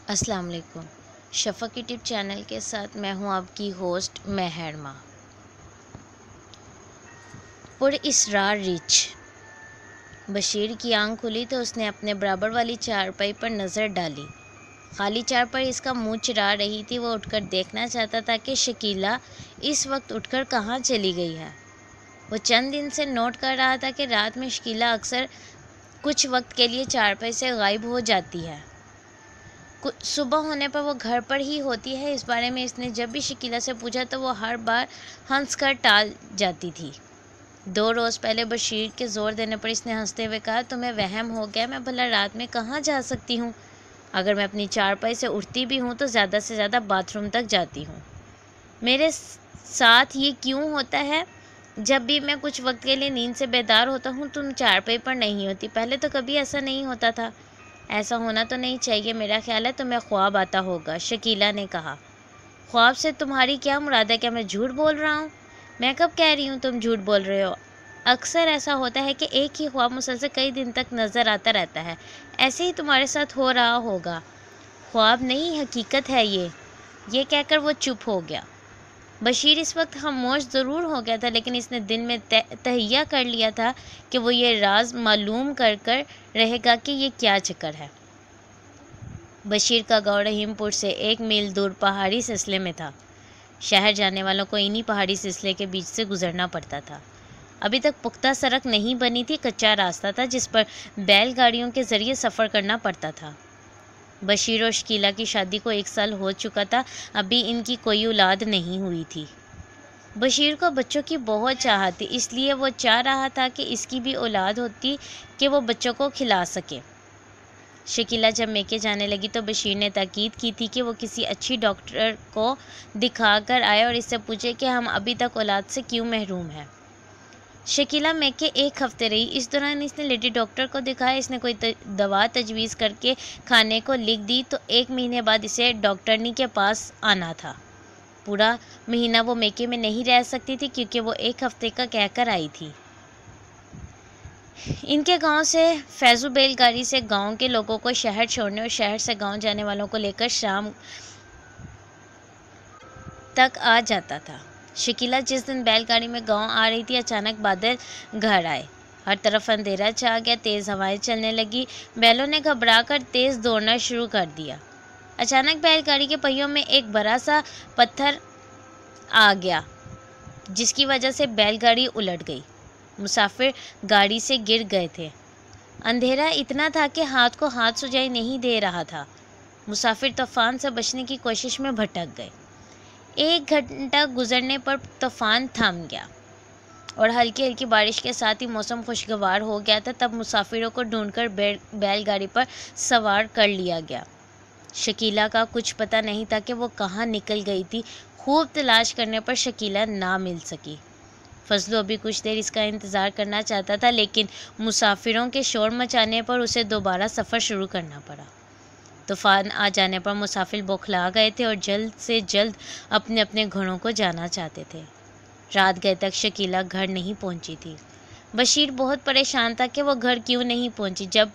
السلام علیکم۔ شفق YouTube channel کے ساتھ میں ہوں آپ کی ہوسٹ مہرما۔ پر اسرار رچ بشیر کی آنکھ کھلی تو اس نے اپنے برابر والی چارپائی پر نظر ڈالی۔ خالی چارپائی اس کا منہ چرا رہی تھی۔ وہ اٹھ کر دیکھنا چاہتا تھا کہ شکیلہ اس وقت اٹھ کر کہاں چلی گئی ہے۔ وہ چند دن سے نوٹ کر رہا تھا کہ رات میں شکیلہ اکثر کچھ وقت کے لیے چارپائی سے غائب ہو جاتی ہے۔ صبح ہونے پر وہ گھر پر ہی ہوتی ہے۔ اس بارے میں اس نے جب بھی شکیلہ سے پوچھا تو وہ ہر بار ہنس کر ٹال جاتی تھی۔ 2 روز پہلے بشیر کے زور دینے پر اس نے ہنستے ہوئے کہا، تمہیں وہم ہو گیا، میں بھلا رات میں کہاں جا سکتی ہوں؟ اگر میں اپنی چارپائی سے اٹھتی بھی ہوں تو زیادہ سے زیادہ باتھ روم تک جاتی ہوں۔ میرے ساتھ یہ کیوں ہوتا ہے؟ جب بھی میں کچھ وقت کے لیے نیند سے بیدار ہوتا ہوں تم چارپائی پر نہیں ہوتی۔ پہلے تو کبھی ایسا نہیں ہوتا تھا۔ ایسا ہونا تو نہیں چاہیے، میرا خیال ہے تمہیں خواب آتا ہوگا، شکیلہ نے کہا۔ خواب سے تمہاری کیا مراد ہے؟ کیا میں جھوٹ بول رہا ہوں؟ میں کب کہہ رہی ہوں تم جھوٹ بول رہے ہو؟ اکثر ایسا ہوتا ہے کہ ایک ہی خواب مسلسل کئی دن تک نظر آتا رہتا ہے۔ ایسے ہی تمہارے ساتھ ہو رہا ہوگا۔ خواب نہیں، حقیقت ہے یہ کہہ کر وہ چپ ہو گیا۔ بشیر اس وقت خاموش ضرور ہو گیا تھا، لیکن اس نے دل میں تہیہ کر لیا تھا کہ وہ یہ راز معلوم کر رہے گا کہ یہ کیا چکر ہے۔ بشیر کا گاؤں رحیم پور سے 1 میل دور پہاڑی سلسلے میں تھا۔ شہر جانے والوں کو انہی پہاڑی سلسلے کے بیچ سے گزرنا پڑتا تھا۔ ابھی تک پختہ سڑک نہیں بنی تھی، کچا راستہ تھا جس پر بیل گاڑیوں کے ذریعے سفر کرنا پڑتا تھا۔ بشیر اور شکیلہ کی شادی کو 1 سال ہو چکا تھا، ابھی ان کی کوئی اولاد نہیں ہوئی تھی۔ بشیر کو بچوں کی بہت چاہت تھی، اس لیے وہ چاہ رہا تھا کہ اس کی بھی اولاد ہوتی کہ وہ بچوں کو کھلا سکے۔ شکیلہ جب میکے جانے لگی تو بشیر نے تاکید کی تھی کہ وہ کسی اچھی ڈاکٹر کو دکھا کر آئے اور اس سے پوچھے کہ ہم ابھی تک اولاد سے کیوں محروم ہیں۔ شکیلہ میکے 1 ہفتے رہی۔ اس دوران اس نے لیڈی ڈاکٹر کو دکھایا۔ اس نے کوئی دوا تجویز کر کے کھانے کو لکھ دی تو 1 مہینے بعد اسے ڈاکٹرنی کے پاس آنا تھا۔ پورا مہینہ وہ میکے میں نہیں رہ سکتی تھی کیونکہ وہ 1 ہفتے کا کہہ کر آئی تھی۔ ان کے گاؤں سے فیضو بیل گاڑی سے گاؤں کے لوگوں کو شہر چھوڑنے اور شہر سے گاؤں جانے والوں کو لے کر شام تک آ جاتا تھا۔ شکیلہ جس دن بیل گاڑی میں گاؤں آ رہی تھی، اچانک بادل گھر آئے۔ ہر طرف اندھیرا چھا گیا، تیز ہوائیں چلنے لگی۔ بیلوں نے گھبرا کر تیز دوڑنا شروع کر دیا۔ اچانک بیل گاڑی کے پہیوں میں ایک بڑا سا پتھر آ گیا جس کی وجہ سے بیل گاڑی الٹ گئی۔ مسافر گاڑی سے گر گئے تھے۔ اندھیرا اتنا تھا کہ ہاتھ کو ہاتھ سجائی نہیں دے رہا تھا۔ مسافر طوفان سے بچنے کی کوشش میں بھٹک گئے۔ 1 گھنٹہ گزرنے پر طوفان تھم گیا اور ہلکی ہلکی بارش کے ساتھ ہی موسم خوشگوار ہو گیا تھا۔ تب مسافروں کو ڈھونڈ کر بیل گاڑی پر سوار کر لیا گیا۔ شکیلہ کا کچھ پتہ نہیں تھا کہ وہ کہاں نکل گئی تھی۔ خوب تلاش کرنے پر شکیلہ نہ مل سکی۔ فضلو ابھی کچھ دیر اس کا انتظار کرنا چاہتا تھا، لیکن مسافروں کے شور مچانے پر اسے دوبارہ سفر شروع کرنا پڑا۔ طوفان آ جانے پر مسافر بوکھلا گئے تھے اور جلد سے جلد اپنے اپنے گھروں کو جانا چاہتے تھے۔ رات گئے تک شکیلہ گھر نہیں پہنچی تھی۔ بشیر بہت پریشان تھا کہ وہ گھر کیوں نہیں پہنچی۔ جب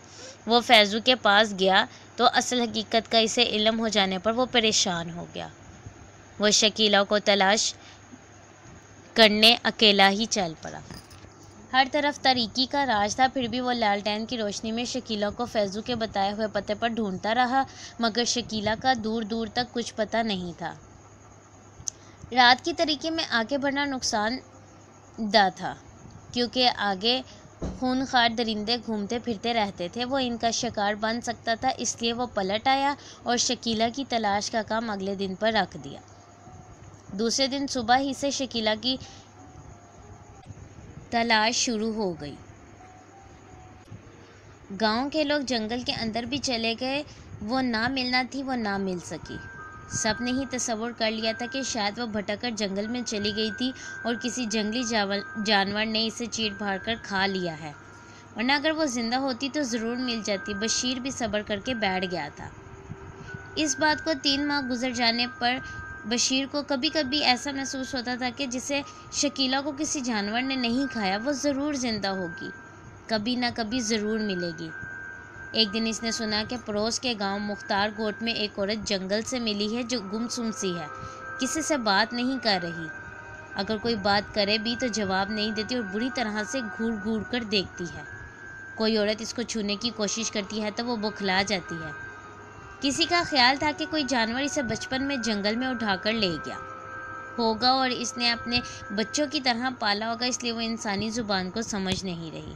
وہ فیضو کے پاس گیا تو اصل حقیقت کا اسے علم ہو جانے پر وہ پریشان ہو گیا۔ وہ شکیلہ کو تلاش کرنے اکیلا ہی چل پڑا۔ ہر طرف تاریکی کا راج تھا، پھر بھی وہ لالٹین کی روشنی میں شکیلہ کو فیضو کے بتائے ہوئے پتے پر ڈھونڈتا رہا، مگر شکیلہ کا دور دور تک کچھ پتہ نہیں تھا۔ رات کی تاریکی میں آگے بڑھنا نقصان دہ تھا کیونکہ آگے خونخوار درندے گھومتے پھرتے رہتے تھے۔ وہ ان کا شکار بن سکتا تھا، اس لیے وہ پلٹ آیا اور شکیلہ کی تلاش کا کام اگلے دن پر رکھ دیا۔ دوسرے دن صبح ہی سے شکیلہ کی تلاش شروع ہو گئی۔ گاؤں کے لوگ جنگل کے اندر بھی چلے گئے، وہ نہ ملنا تھی، وہ نہ مل سکی۔ سب نے ہی تصور کر لیا تھا کہ شاید وہ بھٹک کر جنگل میں چلی گئی تھی اور کسی جنگلی جانور نے اسے چیر پھاڑ کر کھا لیا ہے، ورنہ اگر وہ زندہ ہوتی تو ضرور مل جاتی۔ بشیر بھی صبر کر کے بیٹھ گیا تھا۔ اس بات کو 3 ماہ گزر جانے پر بشیر کو کبھی کبھی ایسا محسوس ہوتا تھا کہ جسے شکیلہ کو کسی جانور نے نہیں کھایا وہ ضرور زندہ ہوگی، کبھی نہ کبھی ضرور ملے گی۔ ایک دن اس نے سنا کہ پڑوس کے گاؤں مختار کوٹ میں ایک عورت جنگل سے ملی ہے جو گمسم سی ہے، کسی سے بات نہیں کر رہی، اگر کوئی بات کرے بھی تو جواب نہیں دیتی اور بری طرح سے گھور گھور کر دیکھتی ہے۔ کوئی عورت اس کو چھونے کی کوشش کرتی ہے تو وہ بوکھلا جاتی ہے۔ کسی کا خیال تھا کہ کوئی جانور اسے بچپن میں جنگل میں اٹھا کر لے گیا ہوگا اور اس نے اپنے بچوں کی طرح پالا ہوگا، اس لیے وہ انسانی زبان کو سمجھ نہیں رہی۔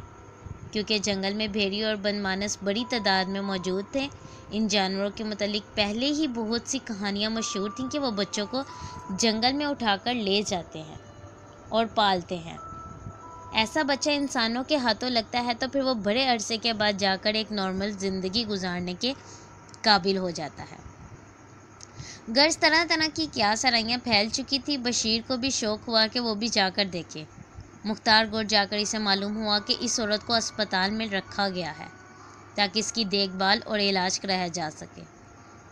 کیونکہ جنگل میں بھیڑیے اور بنمانس بڑی تعداد میں موجود تھے، ان جانوروں کے متعلق پہلے ہی بہت سی کہانیاں مشہور تھیں کہ وہ بچوں کو جنگل میں اٹھا کر لے جاتے ہیں اور پالتے ہیں۔ ایسا بچہ انسانوں کے ہاتھوں لگتا ہے تو پھر وہ بڑے عرصے کے بعد جا کر ایک نارمل زندگی گزارنے کے قابل ہو جاتا ہے۔ غرض طرح طرح کی کیا سرائیاں پھیل چکی تھی، بشیر کو بھی شوق ہوا کہ وہ بھی جا کر دیکھے۔ مختار گوٹ جا کر اسے معلوم ہوا کہ اس عورت کو اسپتال میں رکھا گیا ہے تاکہ اس کی دیکھ بھال اور علاج کرایا جا سکے۔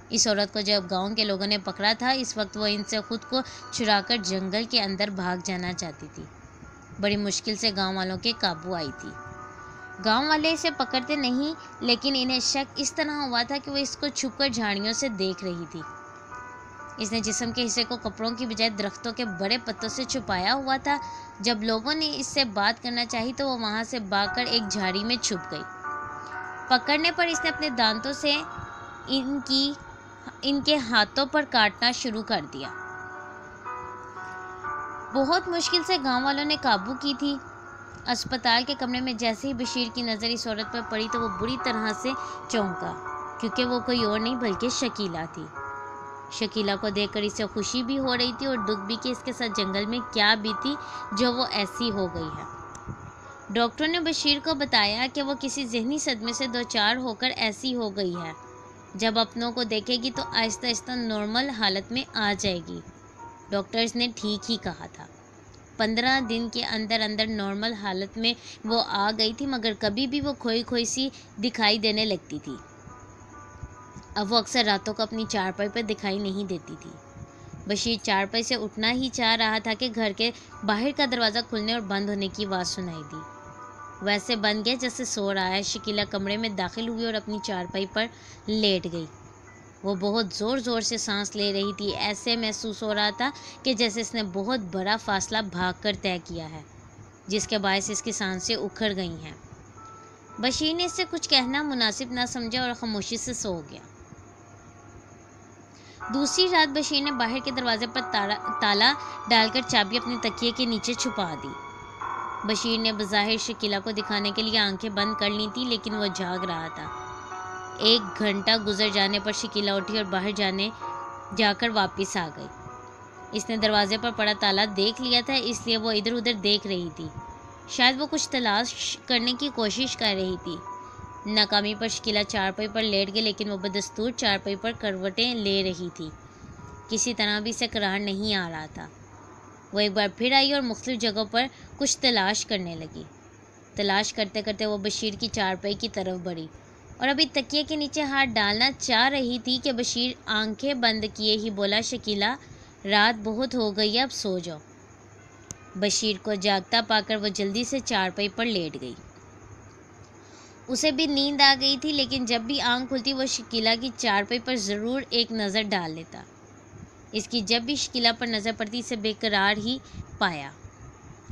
اس عورت کو جب گاؤں کے لوگوں نے پکڑا تھا، اس وقت وہ ان سے خود کو چھڑا کر جنگل کے اندر بھاگ جانا چاہتی تھی۔ بڑی مشکل سے گاؤں والوں کے قابو آئی تھی۔ گاؤں والے اسے پکڑتے نہیں، لیکن انہیں شک اس طرح ہوا تھا کہ وہ اس کو چھپ کر جھاڑیوں سے دیکھ رہی تھی۔ اس نے جسم کے حصے کو کپڑوں کی بجائے درختوں کے بڑے پتوں سے چھپایا ہوا تھا۔ جب لوگوں نے اس سے بات کرنا چاہی تو وہ وہاں سے بھاگ کر ایک جھاڑی میں چھپ گئی۔ پکڑنے پر اس نے اپنے دانتوں سے ان کے ہاتھوں پر کاٹنا شروع کر دیا۔ بہت مشکل سے گاؤں والوں نے قابو کی تھی۔ اسپتال کے کمرے میں جیسے ہی بشیر کی نظر اس عورت پر پڑی تو وہ بری طرح سے چونکا، کیونکہ وہ کوئی اور نہیں بلکہ شکیلا تھی۔ شکیلا کو دیکھ کر اسے خوشی بھی ہو رہی تھی اور دکھ بھی کہ اس کے ساتھ جنگل میں کیا بیتی جو وہ ایسی ہو گئی ہے۔ ڈاکٹروں نے بشیر کو بتایا کہ وہ کسی ذہنی صدمے سے دوچار ہو کر ایسی ہو گئی ہے، جب اپنوں کو دیکھے گی تو آہستہ آہستہ نارمل حالت میں آ جائے گی۔ ڈاکٹرز نے ٹھیک ہی کہا تھا۔ 15 دن کے اندر اندر نارمل حالت میں وہ آ گئی تھی، مگر کبھی بھی وہ کھوئی کھوئی سی دکھائی دینے لگتی تھی۔ اب وہ اکثر راتوں کو اپنی چارپائی پر دکھائی نہیں دیتی تھی۔ بشیر چارپائی سے اٹھنا ہی چاہ رہا تھا کہ گھر کے باہر کا دروازہ کھلنے اور بند ہونے کی آواز سنائی دی۔ ویسے بن گیا جیسے سو رہا ہے۔ شکیلا کمرے میں داخل ہوئی اور اپنی چارپائی پر لیٹ گئی۔ وہ بہت زور زور سے سانس لے رہی تھی، ایسے محسوس ہو رہا تھا کہ جیسے اس نے بہت بڑا فاصلہ بھاگ کر طے کیا ہے، جس کے باعث اس کی سانسیں اکھڑ گئی ہیں۔ بشیر نے اس سے کچھ کہنا مناسب نہ سمجھا اور خاموشی سے سو گیا۔ دوسری رات بشیر نے باہر کے دروازے پر تالا ڈال کر چابی اپنے تکیے کے نیچے چھپا دی۔ بشیر نے بظاہر شکیلا کو دکھانے کے لیے آنکھیں بند کر لی تھی، لیکن وہ جاگ رہا تھا۔ 1 گھنٹہ گزر جانے پر شکیلا اٹھی اور باہر جا کر واپس آ گئی۔ اس نے دروازے پر پڑا تالا دیکھ لیا تھا، اس لیے وہ ادھر ادھر دیکھ رہی تھی۔ شاید وہ کچھ تلاش کرنے کی کوشش کر رہی تھی۔ ناکامی پر شکیلا چارپائی پر لیٹ گئی، لیکن وہ بدستور چارپائی پر کروٹیں لے رہی تھی۔ کسی طرح بھی اسے قرار نہیں آ رہا تھا۔ وہ ایک بار پھر آئی اور مختلف جگہوں پر کچھ تلاش کرنے لگی۔ تلاش کرتے کرتے وہ بشیر کی چارپائی کی طرف بڑھی اور ابھی تکیے کے نیچے ہاتھ ڈالنا چاہ رہی تھی کہ بشیر آنکھیں بند کیے ہی بولا، شکیلا، رات بہت ہو گئی، اب سو جاؤ۔ بشیر کو جاگتا پا کر وہ جلدی سے چارپائی پر لیٹ گئی۔ اسے بھی نیند آ گئی تھی، لیکن جب بھی آنکھ کھلتی وہ شکیلا کی چارپائی پر ضرور ایک نظر ڈال لیتا۔ اس کی جب بھی شکیلا پر نظر پڑتی اسے بے قرار ہی پایا۔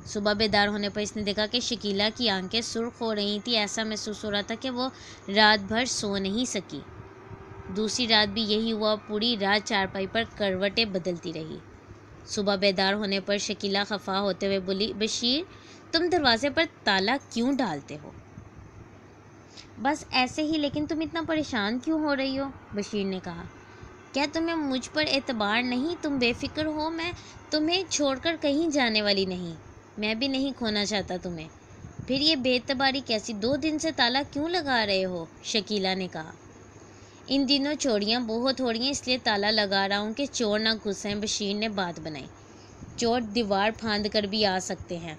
صبح بیدار ہونے پر اس نے دیکھا کہ شکیلا کی آنکھیں سرخ ہو رہی تھیں۔ ایسا محسوس ہو رہا تھا کہ وہ رات بھر سو نہیں سکی۔ دوسری رات بھی یہی ہوا، پوری رات چارپائی پر کروٹیں بدلتی رہی۔ صبح بیدار ہونے پر شکیلا خفا ہوتے ہوئے بولی، بشیر، تم دروازے پر تالا کیوں ڈالتے ہو؟ بس ایسے ہی، لیکن تم اتنا پریشان کیوں ہو رہی ہو؟ بشیر نے کہا۔ کیا تمہیں مجھ پر اعتبار نہیں؟ تم بے فکر ہو، میں تمہیں چھوڑ کر کہیں جانے والی نہیں، میں بھی نہیں کھونا چاہتا تمہیں۔ پھر یہ بے اعتباری کیسی؟ 2 دن سے تالا کیوں لگا رہے ہو؟ شکیلا نے کہا۔ ان دنوں چوریاں بہت ہو رہی ہیں، اس لیے تالا لگا رہا ہوں کہ چور نہ گھسیں۔ بشیر نے بات بنائی۔ چور دیوار پھاند کر بھی آ سکتے ہیں،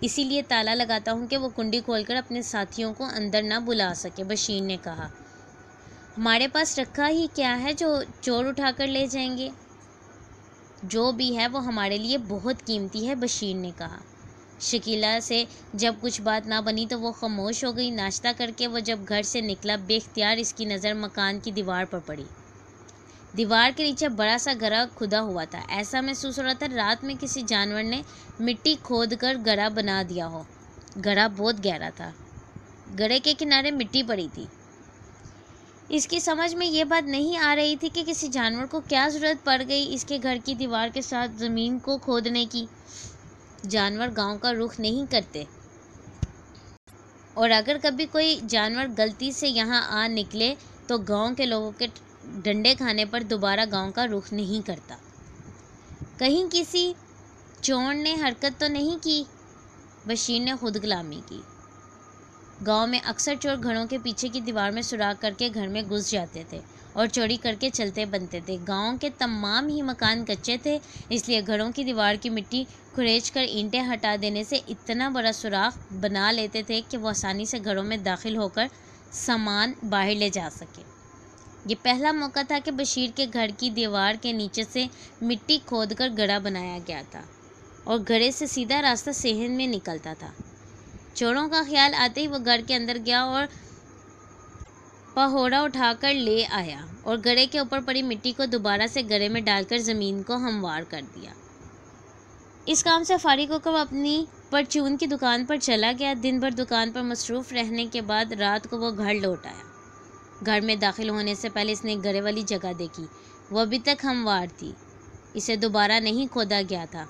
اسی لیے تالا لگاتا ہوں کہ وہ کنڈی کھول کر اپنے ساتھیوں کو اندر نہ بلا سکے۔ بشیر نے کہا۔ ہمارے پاس رکھا ہی کیا ہے جو چور اٹھا کر لے جائیں گے؟ جو بھی ہے وہ ہمارے لیے بہت قیمتی ہے، بشیر نے کہا۔ شکیلا سے جب کچھ بات نہ بنی تو وہ خاموش ہو گئی۔ ناشتہ کر کے وہ جب گھر سے نکلا، بے اختیار اس کی نظر مکان کی دیوار پر پڑی۔ دیوار کے نیچے بڑا سا گڑھا کھدا ہوا تھا۔ ایسا محسوس ہو رہا تھا رات میں کسی جانور نے مٹی کھود کر گڑھا بنا دیا ہو۔ گڑھا بہت گہرا تھا، گڑھے کے کنارے مٹی پڑی تھی۔ اس کی سمجھ میں یہ بات نہیں آ رہی تھی کہ کسی جانور کو کیا ضرورت پڑ گئی اس کے گھر کی دیوار کے ساتھ زمین کو کھودنے کی۔ جانور گاؤں کا رخ نہیں کرتے، اور اگر کبھی کوئی جانور غلطی سے یہاں آ نکلے تو گاؤں کے لوگوں کے ڈنڈے کھانے پر دوبارہ گاؤں کا رخ نہیں کرتا۔ کہیں کسی چور نے حرکت تو نہیں کی؟ بشیر نے خود غلامی کی۔ گاؤں میں اکثر چور گھروں کے پیچھے کی دیوار میں سوراخ کر کے گھر میں گھس جاتے تھے اور چوری کر کے چلتے بنتے تھے۔ گاؤں کے تمام ہی مکان کچے تھے، اس لیے گھروں کی دیوار کی مٹی کھریچ کر اینٹیں ہٹا دینے سے اتنا بڑا سوراخ بنا لیتے تھے کہ وہ آسانی سے گھروں میں داخل ہو کر سامان باہر لے جا سکے۔ یہ پہلا موقع تھا کہ بشیر کے گھر کی دیوار کے نیچے سے مٹی کھود کر گڑھا بنایا گیا تھا اور گڑھے سے سیدھا راستہ صحن میں نکلتا تھا۔ چوروں کا خیال آتے ہی وہ گھر کے اندر گیا اور پہوڑا اٹھا کر لے آیا اور گڑھے کے اوپر پڑی مٹی کو دوبارہ سے گڑھے میں ڈال کر زمین کو ہموار کر دیا۔ اس کام سے فارغ ہو کر وہ اپنی پرچون کی دکان پر چلا گیا۔ دن بھر دکان پر مصروف رہنے کے بعد رات کو وہ گھر لوٹ آیا۔ گھر میں داخل ہونے سے پہلے اس نے گڑھے والی جگہ دیکھی، وہ ابھی تک ہموار تھی، اسے دوبارہ نہیں کھودا گیا تھا۔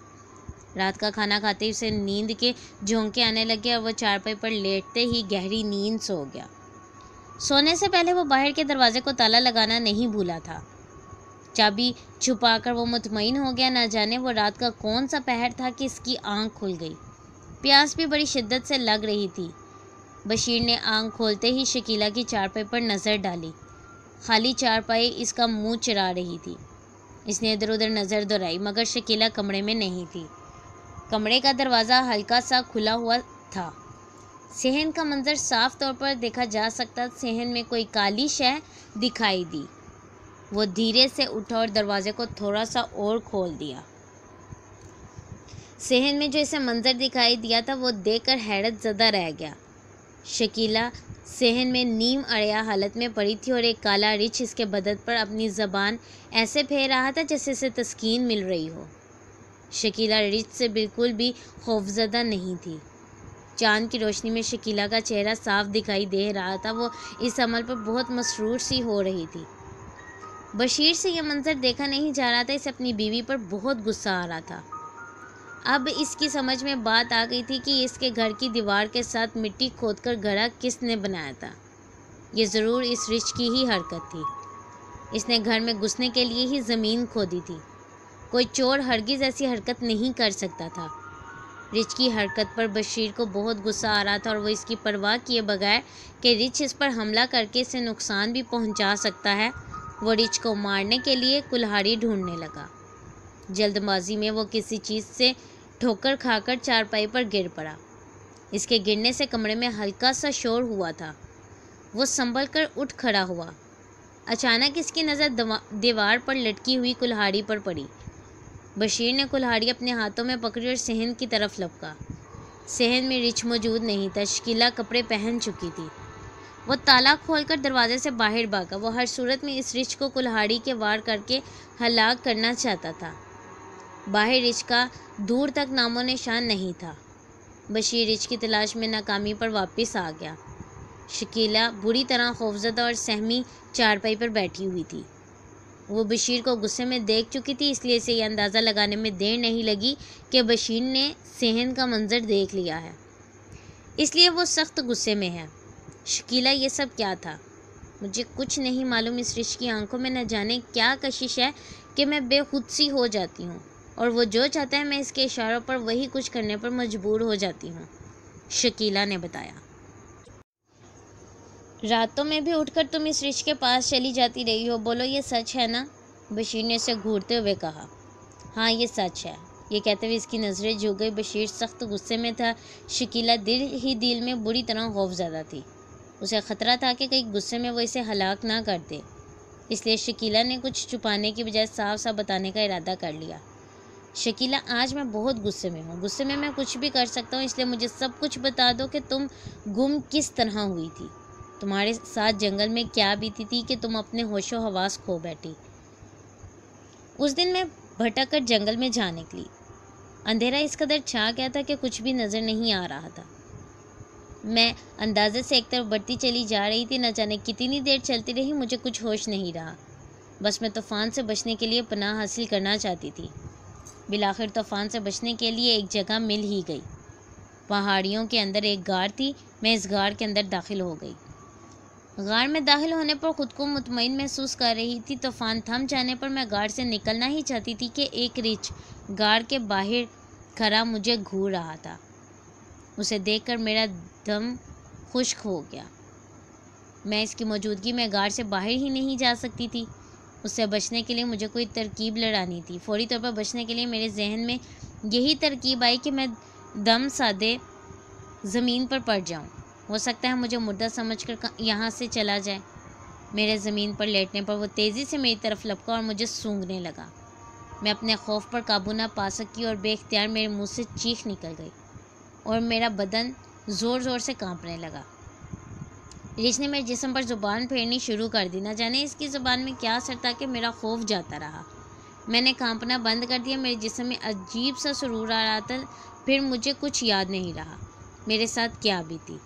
رات کا کھانا کھاتے ہی اسے نیند کے جھونکے آنے لگے اور وہ چارپائی پر لیٹتے ہی گہری نیند سو گیا۔ سونے سے پہلے وہ باہر کے دروازے کو تالا لگانا نہیں بھولا تھا۔ چابی چھپا کر وہ مطمئن ہو گیا، نہ جانے وہ رات کا کون سا پہر تھا کہ اس کی آنکھ کھل گئی۔ پیاس بھی بڑی شدت سے لگ رہی تھی۔ بشیر نے آنکھ کھولتے ہی شکیلا کی چارپائی پر نظر ڈالی۔ خالی چارپائی اس کا منہ چرا رہی تھی۔ اس نے ادھر ادھر نظر دوڑائی مگر شکیلا کمرے میں نہیں تھی۔ کمرے کا دروازہ ہلکا سا کھلا ہوا تھا۔ صحن کا منظر صاف طور پر دیکھا جا سکتا۔ صحن میں کوئی کالی شے دکھائی دی۔ وہ دھیرے سے اٹھا اور دروازے کو تھوڑا سا اور کھول دیا۔ صحن میں جو اسے منظر دکھائی دیا تھا وہ دیکھ کر حیرت زدہ رہ گیا۔ شکیلا صحن میں نیم اڑیا حالت میں پڑی تھی اور ایک کالا رچھ اس کے بدن پر اپنی زبان ایسے پھیر رہا تھا جیسے اسے تسکین مل رہی ہو۔ شکیلا رچھ سے بالکل بھی خوفزدہ نہیں تھی۔ چاند کی روشنی میں شکیلا کا چہرہ صاف دکھائی دے رہا تھا، وہ اس عمل پر بہت مسرور سی ہو رہی تھی۔ بشیر سے یہ منظر دیکھا نہیں جا رہا تھا، اسے اپنی بیوی پر بہت غصہ آ رہا تھا۔ اب اس کی سمجھ میں بات آ گئی تھی کہ اس کے گھر کی دیوار کے ساتھ مٹی کھود کر گڑھا کس نے بنایا تھا۔ یہ ضرور اس رچھ کی ہی حرکت تھی۔ اس نے گھر میں گھسنے کے لیے ہی زمین کھودی تھی۔ کوئی چور ہرگز ایسی حرکت نہیں کر سکتا تھا۔ رچھ کی حرکت پر بشیر کو بہت غصہ آ رہا تھا اور وہ اس کی پرواہ کیے بغیر کہ رچھ اس پر حملہ کر کے اسے نقصان بھی پہنچا سکتا ہے، وہ رچھ کو مارنے کے لیے کلہاڑی ڈھونڈنے لگا۔ جلد بازی میں وہ کسی چیز سے ٹھوکر کھا کر چارپائی پر گر پڑا۔ اس کے گرنے سے کمرے میں ہلکا سا شور ہوا تھا۔ وہ سنبھل کر اٹھ کھڑا ہوا۔ اچانک اس کی نظر دیوار پر لٹکی ہوئی کلہاڑی پر پڑی۔ بشیر نے کلہاڑی اپنے ہاتھوں میں پکڑی اور صحن کی طرف لپکا۔ صحن میں رچھ موجود نہیں تھا، شکیلا کپڑے پہن چکی تھی۔ وہ تالا کھول کر دروازے سے باہر بھاگا۔ وہ ہر صورت میں اس رچھ کو کلہاڑی کے وار کر کے ہلاک کرنا چاہتا تھا۔ باہر رچھ کا دور تک نام و نشان نہیں تھا۔ بشیر رچھ کی تلاش میں ناکامی پر واپس آ گیا۔ شکیلا بری طرح خوفزدہ اور سہمی چارپائی پر بیٹھی ہوئی تھی۔ وہ بشیر کو غصے میں دیکھ چکی تھی، اس لیے اسے یہ اندازہ لگانے میں دیر نہیں لگی کہ بشیر نے صحن کا منظر دیکھ لیا ہے، اس لیے وہ سخت غصے میں ہے۔ شکیلا یہ سب کیا تھا؟ مجھے کچھ نہیں معلوم۔ اس رچھ کی آنکھوں میں نہ جانے کیا کشش ہے کہ میں بے خود سی ہو جاتی ہوں، اور وہ جو چاہتا ہے میں اس کے اشاروں پر وہی کچھ کرنے پر مجبور ہو جاتی ہوں، شکیلا نے بتایا۔ راتوں میں بھی اٹھ کر تم اس رچھ کے پاس چلی جاتی رہی ہو، بولو یہ سچ ہے نا؟ بشیر نے اسے گھورتے ہوئے کہا۔ ہاں یہ سچ ہے، یہ کہتے ہوئے اس کی نظریں جھک گئی۔ بشیر سخت غصے میں تھا، شکیلا دل ہی دل میں بری طرح خوفزدہ تھی۔ اسے خطرہ تھا کہ کہیں غصے میں وہ اسے ہلاک نہ کر دے، اس لیے شکیلا نے کچھ چھپانے کی بجائے صاف صاف بتانے کا ارادہ کر لیا۔ شکیلہ آج میں بہت غصے میں ہوں، غصے میں کچھ بھی کر سکتا ہوں، اس لیے مجھے سب کچھ بتا دو کہ تم گم کس طرح ہوئی تھی، تمہارے ساتھ جنگل میں کیا بیتی تھی کہ تم اپنے ہوش و حواس کھو بیٹھی۔ اس دن میں بھٹک کر جنگل میں جا نکلی، اندھیرا اس قدر چھا گیا تھا کہ کچھ بھی نظر نہیں آ رہا تھا۔ میں اندازے سے ایک طرف بڑھتی چلی جا رہی تھی، نہ جانے کتنی دیر چلتی رہی، مجھے کچھ ہوش نہیں رہا، بس میں طوفان سے بچنے کے لیے پناہ حاصل کرنا چاہتی تھی۔ بالآخر طوفان سے بچنے کے لیے ایک جگہ مل ہی گئی، پہاڑیوں کے اندر ایک غار تھی، میں اس غار کے اندر داخل ہو گئی۔ غار میں داخل ہونے پر خود کو مطمئن محسوس کر رہی تھی، طوفان تھم جانے پر میں غار سے نکلنا ہی چاہتی تھی کہ ایک ریچھ غار کے باہر کھڑا مجھے گھور رہا تھا۔ اسے دیکھ کر میرا دم خشک ہو گیا، میں اس کی موجودگی میں غار سے باہر ہی نہیں جا سکتی تھی۔ اس سے بچنے کے لیے مجھے کوئی ترکیب لڑانی تھی، فوری طور پر بچنے کے لیے میرے ذہن میں یہی ترکیب آئی کہ میں دم سادے زمین پر پڑ جاؤں، ہو سکتا ہے مجھے مردہ سمجھ کر یہاں سے چلا جائے۔ میرے زمین پر لیٹنے پر وہ تیزی سے میری طرف لپکا اور مجھے سونگھنے لگا۔ میں اپنے خوف پر قابو نہ پا سکی اور بے اختیار میرے منہ سے چیخ نکل گئی اور میرا بدن زور زور سے کانپنے لگا۔ ریچھ نے میرے جسم پر زبان پھیرنی شروع کر دی، نہ جانے اس کی زبان میں کیا اثر تھا کہ میرا خوف جاتا رہا۔ میں نے کانپنا بند کر دیا، میرے جسم میں عجیب سا سرور آ رہا تھا۔ پھر مجھے کچھ یاد نہیں رہا میرے ساتھ کیا بیتی۔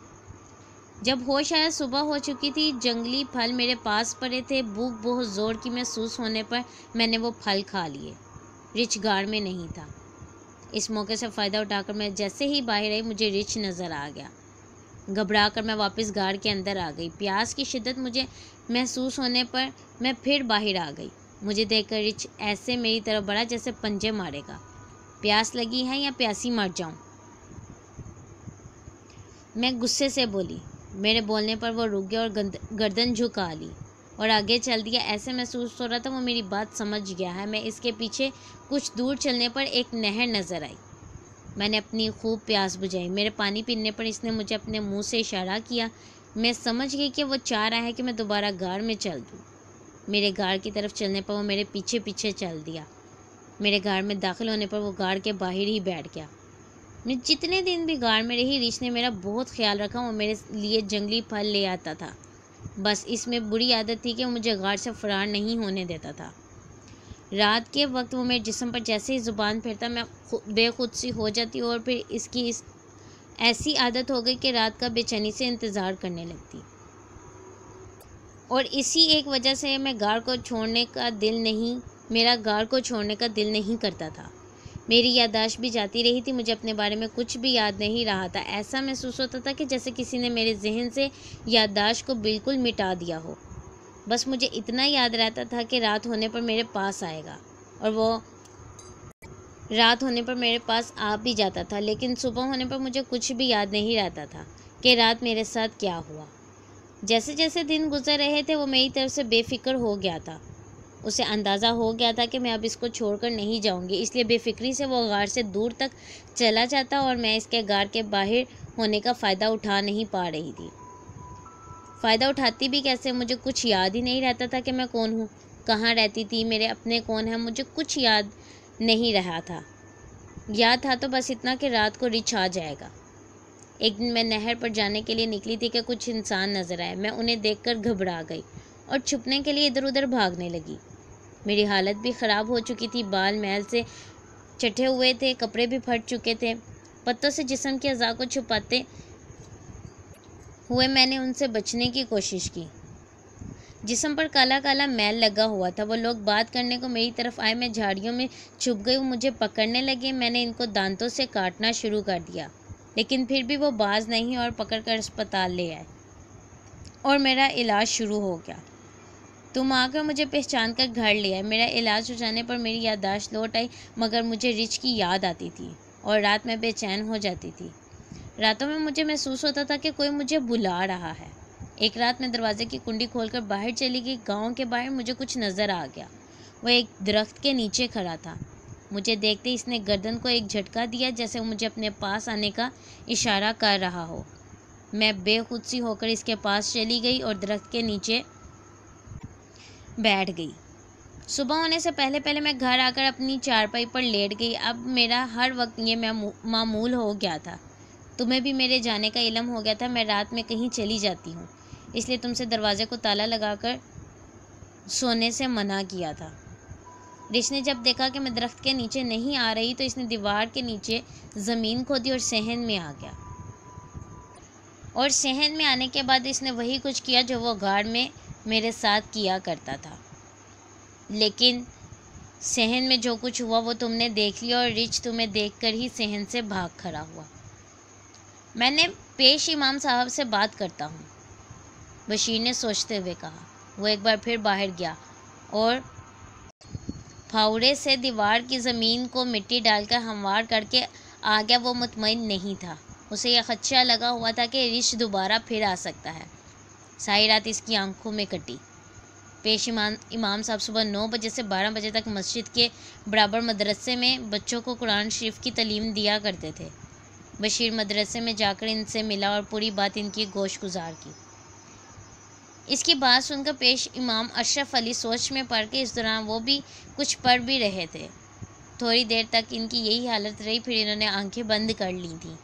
جب ہوش آیا صبح ہو چکی تھی، جنگلی پھل میرے پاس پڑے تھے، بھوک بہت زور کی محسوس ہونے پر میں نے وہ پھل کھا لیے۔ ریچھ غار میں نہیں تھا۔ اس موقع سے فائدہ اٹھا کر میں جیسے ہی باہر آئی، مجھے ریچھ نظر آ گیا۔ گھبرا کر میں واپس غار کے اندر آ گئی۔ پیاس کی شدت مجھے محسوس ہونے پر میں پھر باہر آ گئی۔ مجھے دیکھ کر ریچھ ایسے میری طرف بڑھا جیسے پنجے مارے گا۔ پیاس لگی ہے یا پیاسی مر جاؤں؟ میں غصے سے بولی۔ میرے بولنے پر وہ رک گیا اور گردن جھکا لی اور آگے چل دیا۔ ایسے محسوس ہو رہا تھا وہ میری بات سمجھ گیا ہے۔ میں اس کے پیچھے کچھ دور چلنے پر ایک نہر نظر آئی۔ میں نے اپنی خوب پیاس بجھائی۔ میرے پانی پینے پر اس نے مجھے اپنے منہ سے اشارہ کیا۔ میں سمجھ گئی کہ وہ چاہ رہا ہے کہ میں دوبارہ غار میں چل دوں۔ میرے غار کی طرف چلنے پر وہ میرے پیچھے پیچھے چل دیا۔ میرے غار میں داخل ہونے پر وہ غار کے باہر ہی بیٹھ گیا۔ میں جتنے دن بھی غار میں رہی، ریچھ نے میرا بہت خیال رکھا، وہ میرے لیے جنگلی پھل لے آتا تھا۔ بس اس میں بری عادت تھی کہ وہ مجھے غار سے فرار نہیں ہونے دیتا تھا۔ رات کے وقت وہ میرے جسم پر جیسے ہی زبان پھیرتا، میں بے خود سی ہو جاتی اور پھر اس کی ایسی عادت ہو گئی کہ رات کا بے چینی سے انتظار کرنے لگتی، اور اسی ایک وجہ سے میرا غار کو چھوڑنے کا دل نہیں کرتا تھا۔ میری یادداشت بھی جاتی رہی تھی، مجھے اپنے بارے میں کچھ بھی یاد نہیں رہا تھا۔ ایسا محسوس ہوتا تھا کہ جیسے کسی نے میرے ذہن سے یادداشت کو بالکل مٹا دیا ہو۔ بس مجھے اتنا یاد رہتا تھا کہ رات ہونے پر میرے پاس آئے گا، اور وہ رات ہونے پر میرے پاس آ بھی جاتا تھا، لیکن صبح ہونے پر مجھے کچھ بھی یاد نہیں رہتا تھا کہ رات میرے ساتھ کیا ہوا۔ جیسے جیسے دن گزر رہے تھے، وہ میری طرف سے بے فکر ہو گیا تھا۔ اسے اندازہ ہو گیا تھا کہ میں اب اس کو چھوڑ کر نہیں جاؤں گی، اس لیے بے فکری سے وہ غار سے دور تک چلا جاتا اور میں اس کے غار کے باہر ہونے کا فائدہ اٹھا نہیں پا رہی تھی۔ فائدہ اٹھاتی بھی کیسے؟ مجھے کچھ یاد ہی نہیں رہتا تھا کہ میں کون ہوں، کہاں رہتی تھی، میرے اپنے کون ہیں، مجھے کچھ یاد نہیں رہا تھا۔ یاد تھا تو بس اتنا کہ رات کو ریچھ آ جائے گا۔ ایک دن میں نہر پر جانے کے لیے نکلی تھی کہ کچھ انسان نظر آئے۔ میں انہیں دیکھ کر گھبرا گئی اور چھپنے کے لیے ادھر ادھر بھاگنے لگی۔ میری حالت بھی خراب ہو چکی تھی، بال میل سے چٹے ہوئے تھے، کپڑے بھی پھٹ چکے تھے۔ پتوں سے جسم کے اعضاء کو چھپاتے ہوئے میں نے ان سے بچنے کی کوشش کی۔ جسم پر کالا کالا میل لگا ہوا تھا۔ وہ لوگ بات کرنے کو میری طرف آئے، میں جھاڑیوں میں چھپ گئی، وہ مجھے پکڑنے لگے۔ میں نے ان کو دانتوں سے کاٹنا شروع کر دیا، لیکن پھر بھی وہ باز نہیں اور پکڑ کر اسپتال لے آئے اور میرا علاج شروع ہو گیا۔ تم آ کر مجھے پہچان کر گھر لے آئے۔ میرا علاج ہو جانے پر میری یادداشت لوٹ آئی، مگر مجھے ریچھ کی یاد آتی تھی اور رات میں بے چین ہو جاتی تھی۔ راتوں میں مجھے محسوس ہوتا تھا کہ کوئی مجھے بلا رہا ہے۔ ایک رات میں دروازے کی کنڈی کھول کر باہر چلی گئی۔ گاؤں کے باہر مجھے کچھ نظر آ گیا۔ وہ ایک درخت کے نیچے کھڑا تھا۔ مجھے دیکھتے اس نے گردن کو ایک جھٹکا دیا، جیسے وہ مجھے اپنے پاس آنے کا اشارہ کر رہا ہو۔ میں بے خود سی ہو کر اس کے پاس چلی گئی اور درخت کے نیچے بیٹھ گئی۔ صبح ہونے سے پہلے پہلے میں گھر آ کر اپنی چارپائی پر لیٹ گئی۔ اب میرا ہر وقت یہ معمول ہو گیا تھا۔ تمہیں بھی میرے جانے کا علم ہو گیا تھا۔ میں رات میں کہیں چلی جاتی ہوں، اس لیے تم سے دروازے کو تالا لگا کر سونے سے منع کیا تھا۔ رچ نے جب دیکھا کہ میں درخت کے نیچے نہیں آ رہی تو اس نے دیوار کے نیچے زمین کھودی اور صحن میں آ گیا، اور صحن میں آنے کے بعد اس نے وہی کچھ کیا جو وہ غار میں میرے ساتھ کیا کرتا تھا۔ لیکن صحن میں جو کچھ ہوا وہ تم نے دیکھ لیا، اور رچ تمہیں دیکھ کر ہی صحن سے بھاگ کھڑا ہوا۔ میں نے پیش امام صاحب سے بات کرتا ہوں، بشیر نے سوچتے ہوئے کہا۔ وہ ایک بار پھر باہر گیا اور پھاوڑے سے دیوار کی زمین کو مٹی ڈال کر ہموار کر کے آ گیا۔ وہ مطمئن نہیں تھا، اسے یہ خدشہ لگا ہوا تھا کہ رچ دوبارہ پھر آ سکتا ہے۔ ساری رات اس کی آنکھوں میں کٹی۔ پیش امام صاحب صبح 9 بجے سے 12 بجے تک مسجد کے برابر مدرسے میں بچوں کو قرآن شریف کی تعلیم دیا کرتے تھے۔ بشیر مدرسے میں جا کر ان سے ملا اور پوری بات ان کی گوش گزار کی۔ اس کی بات سن کر پیش امام اشرف علی سوچ میں پڑ کے اس دوران وہ بھی کچھ پڑھ بھی رہے تھے۔ تھوڑی دیر تک ان کی یہی حالت رہی، پھر انہوں نے آنکھیں بند کر لی تھیں۔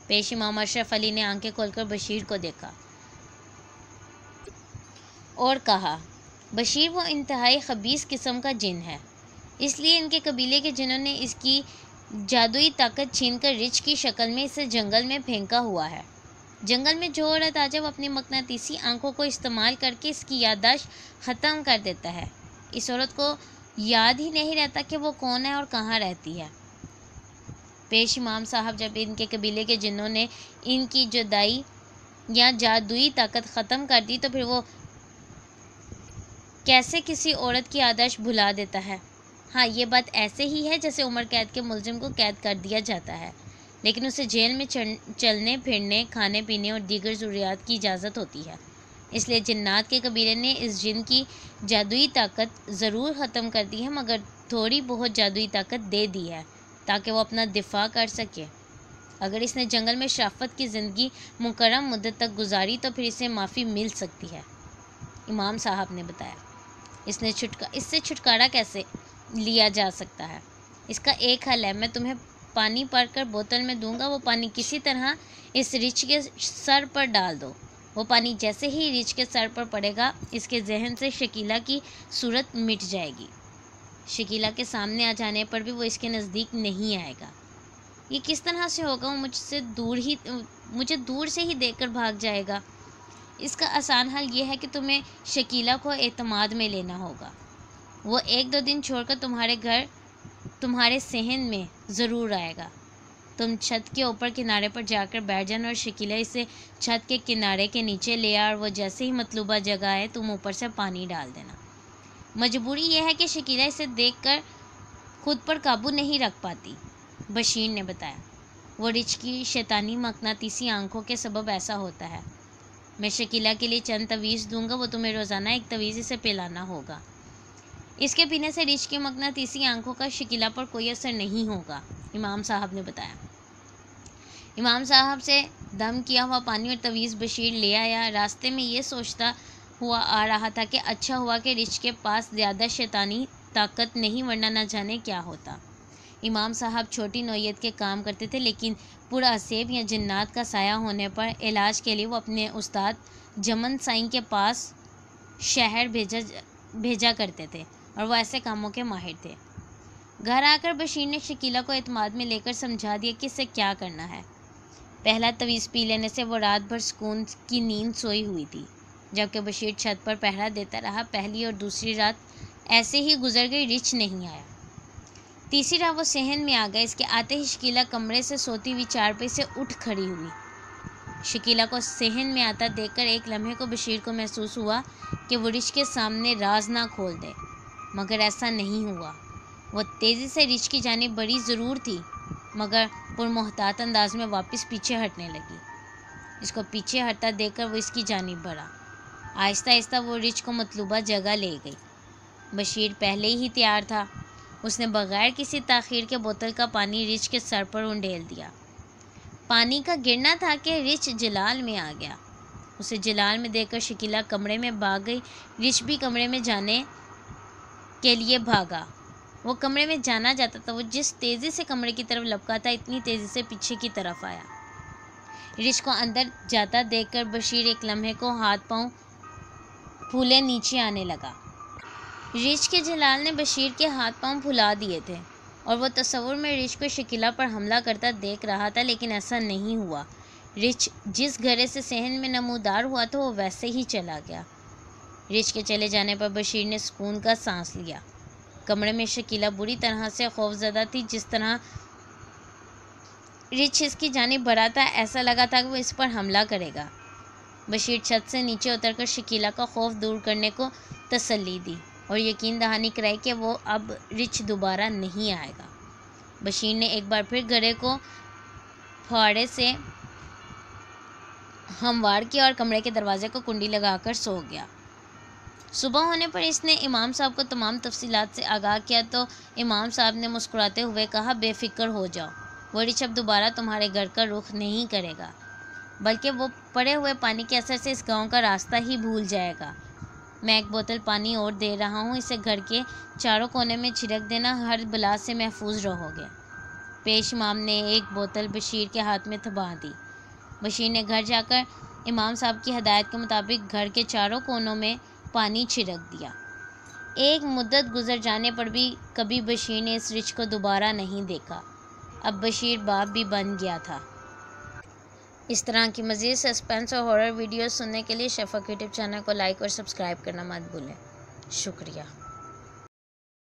پیش امام اشرف علی نے آنکھیں کھول کر بشیر کو دیکھا اور کہا، بشیر وہ انتہائی خبیث قسم کا جن ہے، اس لیے ان کے قبیلے کے جنوں نے اس کی جادوئی طاقت چھین کر رچ کی شکل میں اسے جنگل میں پھینکا ہوا ہے۔ جنگل میں جو عورت آ جائے وہ اپنی مقناطیسی آنکھوں کو استعمال کر کے اس کی یادداشت ختم کر دیتا ہے۔ اس عورت کو یاد ہی نہیں رہتا کہ وہ کون ہے اور کہاں رہتی ہے۔ پیش امام صاحب جب ان کے قبیلے کے جنوں نے ان کی جدائی یا جادوئی طاقت ختم کر دی تو پھر وہ کیسے کسی عورت کی یادداشت بھلا دیتا ہے؟ ہاں، یہ بات ایسے ہی ہے جیسے عمر قید کے ملزم کو قید کر دیا جاتا ہے، لیکن اسے جیل میں چلنے پھرنے، کھانے پینے اور دیگر ضروریات کی اجازت ہوتی ہے۔ اس لیے جنات کے قبیلے نے اس جن کی جادوئی طاقت ضرور ختم کر دی ہے، مگر تھوڑی بہت جادوئی طاقت دے دی ہے تاکہ وہ اپنا دفاع کر سکے۔ اگر اس نے جنگل میں شرافت کی زندگی مکرم مدت تک گزاری تو پھر اسے معافی مل سکتی ہے، امام صاحب نے بتایا۔ اس سے چھٹکارا کیسے لیا جا سکتا ہے؟ اس کا ایک حل ہے، میں تمہیں پانی بھر کر بوتل میں دوں گا، وہ پانی کسی طرح اس رچ کے سر پر ڈال دو۔ وہ پانی جیسے ہی رچ کے سر پر پڑے گا اس کے ذہن سے شکیلا کی صورت مٹ جائے گی۔ شکیلا کے سامنے آ جانے پر بھی وہ اس کے نزدیک نہیں آئے گا۔ یہ کس طرح سے ہوگا؟ وہ مجھے دور سے ہی دیکھ کر بھاگ جائے گا۔ اس کا آسان حل یہ ہے کہ تمہیں شکیلا کو اعتماد میں لینا ہوگا۔ وہ 1-2 دن چھوڑ کر تمہارے گھر تمہارے صحن میں ضرور آئے گا۔ تم چھت کے اوپر کنارے پر جا کر بیٹھ جانا اور شکیلا اسے چھت کے کنارے کے نیچے لے آ، اور وہ جیسے ہی مطلوبہ جگہ آئے تم اوپر سے پانی ڈال دینا۔ مجبوری یہ ہے کہ شکیلا اسے دیکھ کر خود پر قابو نہیں رکھ پاتی، بشیر نے بتایا۔ وہ رچ کی شیطانی مقناطیسی آنکھوں کے سبب ایسا ہوتا ہے۔ میں شکیلا کے لیے چند تویز دوں گا، وہ تمہیں روزانہ ایک تویز اسے پلانا ہوگا۔ اس کے پینے سے رچ کی مقناطیسی آنکھوں کا شکیلا پر کوئی اثر نہیں ہوگا، امام صاحب نے بتایا۔ امام صاحب سے دم کیا ہوا پانی اور تویز بشیر لے آیا۔ راستے میں یہ سوچتا ہوا آ رہا تھا کہ اچھا ہوا کہ رچ کے پاس زیادہ شیطانی طاقت نہیں، ورنہ نہ جانے کیا ہوتا۔ امام صاحب چھوٹی نوعیت کے کام کرتے تھے، لیکن پراسیب یا جنات کا سایہ ہونے پر علاج کے لیے وہ اپنے استاد جمن سائیں کے پاس شہر بھیجا کرتے تھے، اور وہ ایسے کاموں کے ماہر تھے۔ گھر آ کر بشیر نے شکیلا کو اعتماد میں لے کر سمجھا دیا کہ اسے کیا کرنا ہے۔ پہلا تویز پی لینے سے وہ رات بھر سکون کی نیند سوئی ہوئی تھی، جبکہ بشیر چھت پر پہرا دیتا رہا۔ پہلی اور دوسری رات ایسے ہی گزر گئی، رچ نہیں آیا۔ تیسری رات وہ صحن میں آ گیا۔ اس کے آتے ہی شکیلا کمرے سے سوتی ہوئی چارپائی سے اٹھ کھڑی ہوئی۔ شکیلا کو صحن میں آتا دیکھ کر ایک لمحے کو بشیر کو محسوس ہوا کہ وہ رچ کے سامنے راز نہ کھول دے، مگر ایسا نہیں ہوا۔ وہ تیزی سے رچ کی جانب بڑھی ضرور تھی، مگر پرمحتاط انداز میں واپس پیچھے ہٹنے لگی۔ اس کو پیچھے ہٹتا دیکھ کر وہ اس کی جانب بڑھا۔ آہستہ آہستہ وہ رچ کو مطلوبہ جگہ لے گئی۔ بشیر پہلے ہی تیار تھا۔ اس نے بغیر کسی تاخیر کے بوتل کا پانی رچ کے سر پر انڈیل دیا۔ پانی کا گرنا تھا کہ رچ جلال میں آ گیا۔ اسے جلال میں دیکھ کر شکیلا کمرے میں بھاگ گئی۔ رچ بھی کمرے میں جانے کے لیے بھاگا۔ وہ کمرے میں جانا چاہتا تھا، وہ جس تیزی سے کمرے کی طرف لپکا تھا اتنی تیزی سے پیچھے کی طرف آیا۔ رچ کو اندر جاتا دیکھ کر بشیر ایک لمحے کو ہاتھ پاؤں پھولے نیچے آنے لگا۔ رچ کے جلال نے بشیر کے ہاتھ پاؤں پھلا دیے تھے اور وہ تصور میں رچ کو شکیلہ پر حملہ کرتا دیکھ رہا تھا، لیکن ایسا نہیں ہوا۔ رچ جس گھرے سے صحن میں نمودار ہوا تھا وہ ویسے ہی چلا گیا۔ رچ کے چلے جانے پر بشیر نے سکون کا سانس لیا۔ کمرے میں شکیلہ بری طرح سے خوفزدہ تھی۔ جس طرح رچ اس کی جانب بڑھا تھا ایسا لگا تھا کہ وہ اس پر حملہ کرے گا۔ بشیر چھت سے نیچے اتر کر شکیلہ کا خوف دور کرنے کو تسلی دی اور یقین دہانی کرائی کہ وہ اب رچ دوبارہ نہیں آئے گا۔ بشیر نے ایک بار پھر گھڑے کو پھاڑے سے ہموار کیا اور کمرے کے دروازے کو کنڈی لگا کر سو گیا۔ صبح ہونے پر اس نے امام صاحب کو تمام تفصیلات سے آگاہ کیا تو امام صاحب نے مسکراتے ہوئے کہا، بے فکر ہو جاؤ، وہ رچ اب دوبارہ تمہارے گھر کا رخ نہیں کرے گا، بلکہ وہ پڑے ہوئے پانی کے اثر سے اس گاؤں کا راستہ ہی بھول جائے گا۔ میں ایک بوتل پانی اور دے رہا ہوں، اسے گھر کے چاروں کونے میں چھڑک دینا، ہر بلا سے محفوظ رہو گے۔ پیش امام نے ایک بوتل بشیر کے ہاتھ میں تھما دی۔ بشیر نے گھر جا کر امام صاحب کی ہدایت کے مطابق گھر کے چاروں کونوں میں پانی چھڑک دیا۔ ایک مدت گزر جانے پر بھی کبھی بشیر نے اس رچ کو دوبارہ نہیں دیکھا۔ اب بشیر باپ بھی بن گیا تھا۔ اس طرح کی مزید سسپنس اور ہارر ویڈیوز سننے کے لیے شفق یوٹیوب چینل کو لائک اور سبسکرائب کرنا مت بھولیں۔ شکریہ۔